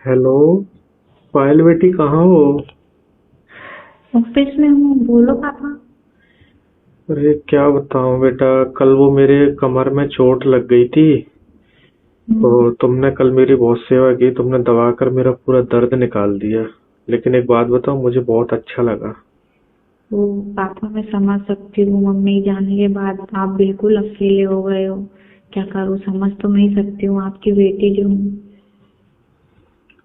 Hello. पायल बेटी कहाँ हो? ऑफिस में हूँ। बोलो पापा। अरे क्या बताऊं बेटा, कल वो मेरे कमर में चोट लग गई थी। तो हम्म, तुमने कल मेरी बहुत सेवा की, तुमने दबा कर मेरा पूरा दर्द निकाल दिया। लेकिन एक बात बताओ, मुझे बहुत अच्छा लगा। वो पापा मैं समझ सकती हूँ। मम्मी जाने के बाद आप बिल्कुल अकेले हो गए हो। क्या करूँ, समझ तो नहीं सकती हूँ, आपकी बेटी जो हूँ।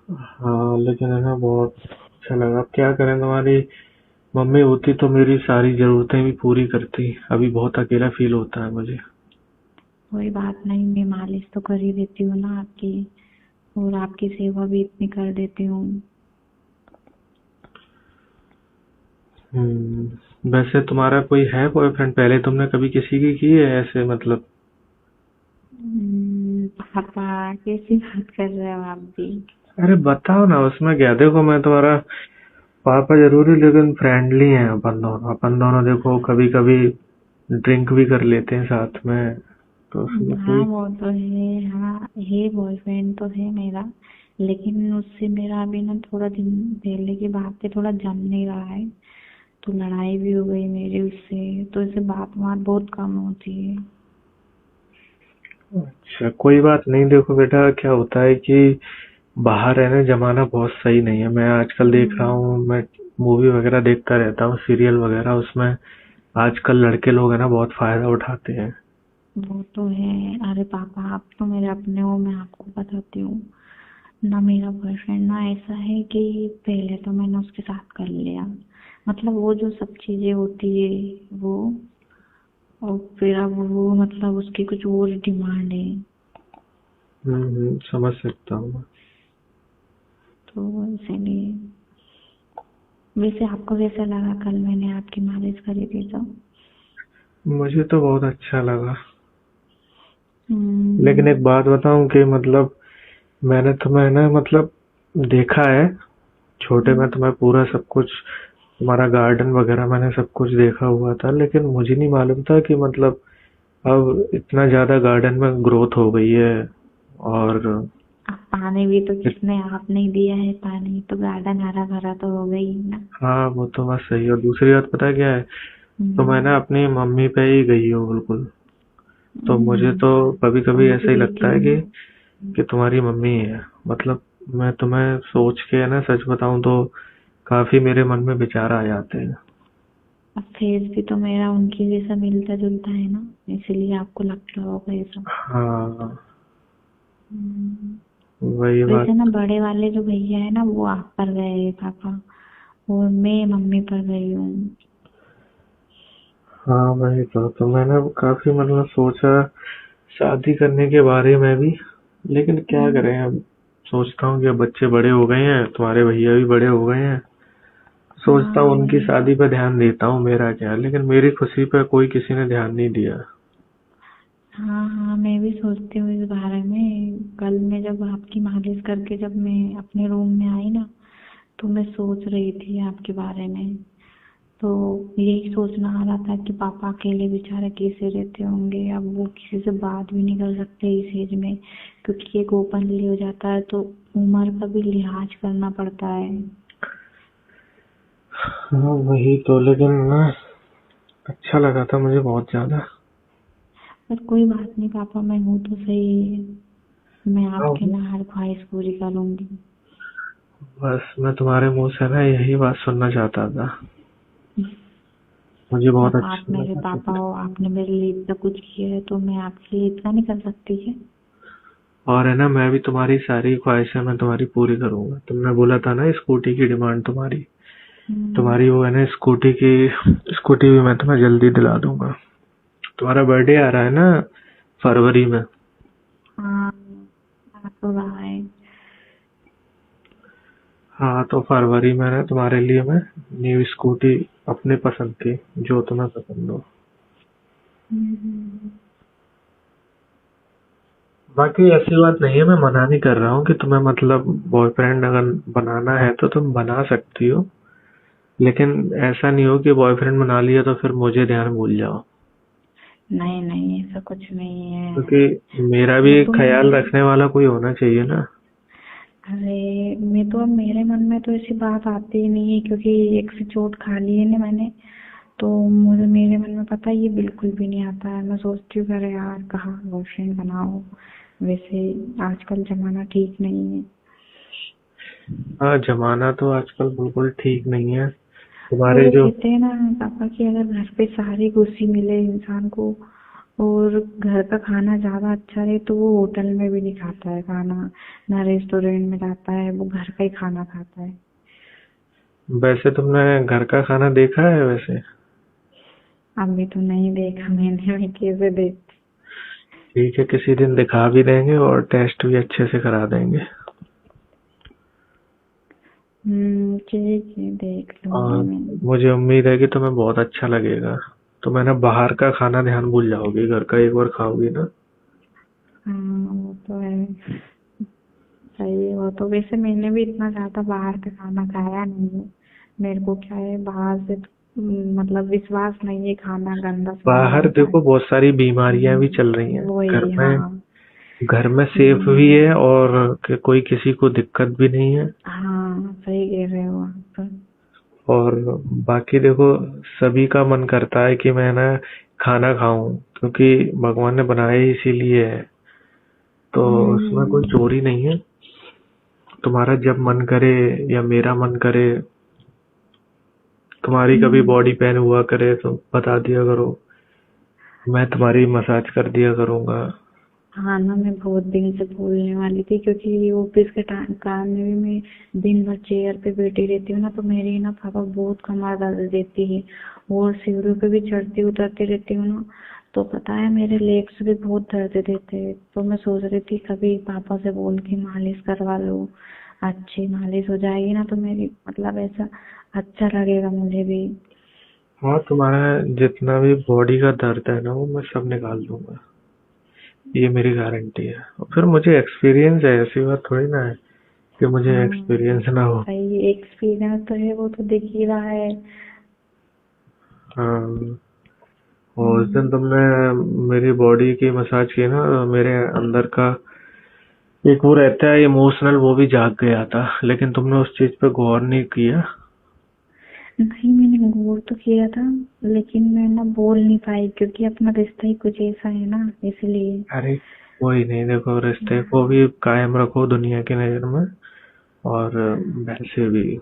हाँ लेकिन है ना, बहुत अच्छा लगा। अब क्या करें, तुम्हारी मम्मी होती तो मेरी सारी जरूरतें भी पूरी करती। अभी बहुत अकेला फील होता है मुझे। कोई बात नहीं, मैं मालिश तो कर ही देती हूँ ना आपकी। और आपकी सेवा भी इतनी कर देती हूँ। वैसे तुम्हारा कोई है बॉयफ्रेंड? पहले तुमने कभी किसी की है ऐसे मतलब? पापा कैसी बात कर रहे हो आप भी। अरे बताओ ना, उसमें क्या। देखो मैं तुम्हारा पापा जरूरी, लेकिन फ्रेंडली हैं अपन दोनों देखो कभी कभी ड्रिंक भी कर लेते हैं साथ में। तो उसमें हाँ कोई। वो तो है, हाँ है, बॉयफ्रेंड तो है मेरा। लेकिन उससे मेरा अभी ना थोड़ा दिन पहले की बात है, थोड़ा जम नहीं रहा है। तो लड़ाई भी हो गई मेरी उससे, तो इससे बात बात बहुत कम होती है। अच्छा कोई बात नहीं। देखो बेटा, क्या होता है कि बाहर रहने जमाना बहुत सही नहीं है। मैं आजकल देख रहा हम्म, हूँ, मैं मूवी वगैरह देखता रहता हूँ, सीरियल वगैरह, उसमें आजकल लड़के लोग है ना बहुत फायदा उठाते हैं। वो तो है। अरे पापा आप तो मेरे अपने हो, मैं आपको बताती हूँ ना। मेरा बॉयफ्रेंड ना ऐसा है कि पहले तो मैंने उसके साथ कर लिया, मतलब वो जो सब चीजें होती है वो। और फिर अब वो मतलब उसकी कुछ और डिमांड है। समझ सकता हूँ मैं। तो इसीलिए। वैसे आपको कैसा लगा कल मैंने आपकी मालिश करी थी तो। मुझे तो बहुत अच्छा लगा। लेकिन हम्म, एक बात बताऊं कि मतलब मैंने तुम्हें ना मतलब देखा है। छोटे में हम्म। तुम्हें पूरा सब कुछ, तुम्हारा गार्डन वगैरह मैंने सब कुछ देखा हुआ था, लेकिन मुझे नहीं मालूम था कि मतलब अब इतना ज्यादा गार्डन में ग्रोथ हो गई है। और अब पानी भी तो किसने, आपने ही दिया है पानी, तो गार्डन हरा भरा तो हो गई ना। हाँ वो तो बात सही है। और दूसरी बात पता है क्या है, तो मैं ना हम्म, अपनी मम्मी पे ही गई हूँ बिल्कुल। तो मुझे तो कभी कभी उनकी ऐसा ही बेटी लगता है हूँ। कि तुम्हारी मम्मी ही है मतलब। मैं तुम्हें सोच के ना सच बताऊं तो काफी मेरे मन में विचार आ जाते हैं। अब फेस भी तो मेरा उनकी जैसा मिलता जुलता है ना, इसलिए आपको लगता होगा ये सब। हाँ हम्म, वही वैसे ना बात। बड़े वाले जो भैया है ना वो आप पर गए हैं पापा, और मैं मम्मी पर गई हूँ। हाँ वही तो मैंने काफी मतलब सोचा शादी करने के बारे में भी। लेकिन क्या हम्म, करें अब। सोचता हूँ कि अब बच्चे बड़े हो गए हैं, तुम्हारे भैया भी बड़े हो गए हैं। सोचता हूँ हाँ उनकी वही। शादी पे ध्यान देता हूँ, मेरा क्या। लेकिन मेरी खुशी पे कोई किसी ने ध्यान नहीं दिया। हाँ हाँ, मैं भी सोचती हूँ इस बारे में। कल मैं जब आपकी मालिश करके जब मैं अपने रूम में आई ना, तो मैं सोच रही थी आपके बारे में। तो यही सोचना आ रहा था कि पापा अकेले बेचारे कैसे रहते होंगे। अब वो किसी से बात भी नहीं कर सकते इस एज में, क्योंकि एक ओपनली हो जाता है तो उम्र का भी लिहाज करना पड़ता है। हाँ वही तो। लेकिन ना अच्छा लगा था मुझे बहुत ज्यादा। पर कोई बात नहीं पापा, मैं हूँ तो सही। मैं हाँ, आपके ना हर ख्वाहिश पूरी करूंगी। बस मैं तुम्हारे मुंह से ना यही बात सुनना चाहता था। मुझे बहुत अब आप अच्छा मेरे लगा पापा कि। हो, आपने मेरे लिए इतना कुछ किया है, तो मैं आपके लिए इतना नहीं कर सकती है। और है ना, मैं भी तुम्हारी सारी ख्वाहिशें मैं तुम्हारी पूरी करूंगा। तुमने बोला था ना स्कूटी की डिमांड तुम्हारी, हम्म, तुम्हारी वो है ना स्कूटी की। स्कूटी भी मैं तुम्हें जल्दी दिला दूंगा। तुम्हारा बर्थडे आ रहा है ना, फरवरी में। हाँ आ तो रहा है। हाँ तो फरवरी में ना तुम्हारे लिए मैं न्यू स्कूटी अपने पसंद की, जो तुम्हें पसंद हो। हम्म, बाकी ऐसी बात नहीं है, मैं मना नहीं कर रहा हूँ कि तुम्हें मतलब बॉयफ्रेंड अगर बनाना है तो तुम बना सकती हो। लेकिन ऐसा नहीं हो कि बॉयफ्रेंड बना लिया तो फिर मुझे ध्यान भूल जाओ। नहीं नहीं, ऐसा कुछ नहीं है। क्योंकि मेरा वो भी तो मैं, ख्याल रखने वाला कोई होना चाहिए ना। अरे मैं तो अब मेरे मन में तो ऐसी बात आती ही नहीं है, क्योंकि एक से चोट खा ली है ना मैंने। तो मुझे मेरे मन में पता है ये बिल्कुल भी नहीं आता है। मैं सोचती हूँ अरे यार कहाँ बॉयफ्रेंड बनाओ। वैसे आजकल जमाना ठीक नहीं है। हाँ, जमाना तो आजकल बिल्कुल ठीक नहीं है। और तुम्हारे वो जो कहते हैं ना पापा कि अगर घर पे सारी खुशी मिले इंसान को और घर का खाना ज्यादा अच्छा रहे तो वो होटल में भी नहीं खाता है खाना, ना रेस्टोरेंट में जाता है, वो घर का ही खाना खाता है। वैसे तुमने घर का खाना देखा है वैसे? अभी तो नहीं देखा मैंने, मैं कैसे देख। ठीक है, किसी दिन दिखा भी देंगे और टेस्ट भी अच्छे से करा देंगे। ठीक है देख लूंगी और मैं। मुझे उम्मीद है कि तुम्हें बहुत अच्छा लगेगा। तो मैं ना बाहर का खाना ध्यान भूल जाओगी, घर का एक बार खाओगी ना। हाँ वो तो है। सही है वो तो। वैसे मैंने भी इतना ज्यादा बाहर का खाना खाया नहीं है। मेरे को क्या है बाहर से तो, मतलब विश्वास नहीं है, खाना गंदा स्मेल बाहर आता है। देखो बहुत सारी बीमारियां भी चल रही हैं। घर वही में हाँ। घर में सेफ भी हम्म, है और कोई किसी को दिक्कत भी नहीं है। हाँ सही कह रहे हो आप। और बाकी देखो, सभी का मन करता है कि मैं ना खाना खाऊं, क्योंकि भगवान ने बनाया ही इसीलिए है। तो उसमें कोई हम्म, चोरी नहीं है। तुम्हारा जब मन करे या मेरा मन करे, तुम्हारी कभी हम्म। बॉडी पेन हुआ करे तो बता दिया करो, मैं तुम्हारी मसाज कर दिया करूंगा। हाँ ना, मैं बहुत दिन से बोलने वाली थी, क्योंकि ऑफिस के काम में भी मैं दिन भर चेयर पे बैठी रहती हूँ ना, तो मेरी ना पापा बहुत कमर दर्द देती है। और सीढ़ियों पे भी चढ़ती उतरती रहती हूँ ना, तो पता है मेरे लेग्स भी बहुत दर्द देते हैं। तो मैं सोच रही थी कभी पापा से बोल के मालिश करवा लो, अच्छी मालिश हो जाएगी ना तो मेरी मतलब ऐसा अच्छा लगेगा मुझे भी। हाँ, तुम्हारा जितना भी बॉडी का दर्द है ना वो मैं सब निकाल दूंगा, ये मेरी गारंटी है। और फिर मुझे एक्सपीरियंस है, ऐसी बात थोड़ी ना है कि मुझे हाँ एक्सपीरियंस ना हो। सही एक्सपीरियंस तो है, वो तो दिख ही रहा है। हाँ। और उस दिन हम्म, तुमने मेरी बॉडी की मसाज की ना, मेरे अंदर का एक वो रहता है इमोशनल, वो भी जाग गया था, लेकिन तुमने उस चीज पे गौर नहीं किया। नहीं मैंने गौर तो किया था, लेकिन मैं ना बोल नहीं पाई क्योंकि अपना रिश्ता ही कुछ ऐसा है ना, इसलिए। अरे कोई नहीं, देखो रिश्ते को भी कायम रखो दुनिया की नजर में। और वैसे भी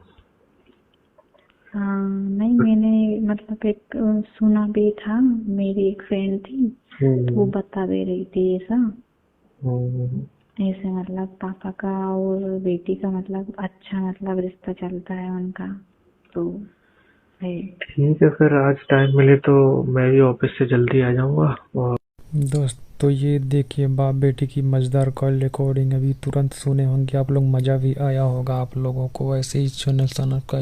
हाँ नहीं मैंने मतलब एक सुना भी था, मेरी एक फ्रेंड थी तो वो हम्म, बता भी रही थी ऐसा। हम्म, ऐसे मतलब पापा का और बेटी का मतलब अच्छा मतलब रिश्ता चलता है उनका, तो है। ठीक है, फिर आज टाइम मिले तो मैं भी ऑफिस से जल्दी आ जाऊंगा। और दोस्त तो ये देखिए बाप बेटी की मज़ेदार कॉल रिकॉर्डिंग अभी तुरंत सुने होंगे आप लोग, मज़ा भी आया होगा आप लोगों को। ऐसे ही चैनल सनक का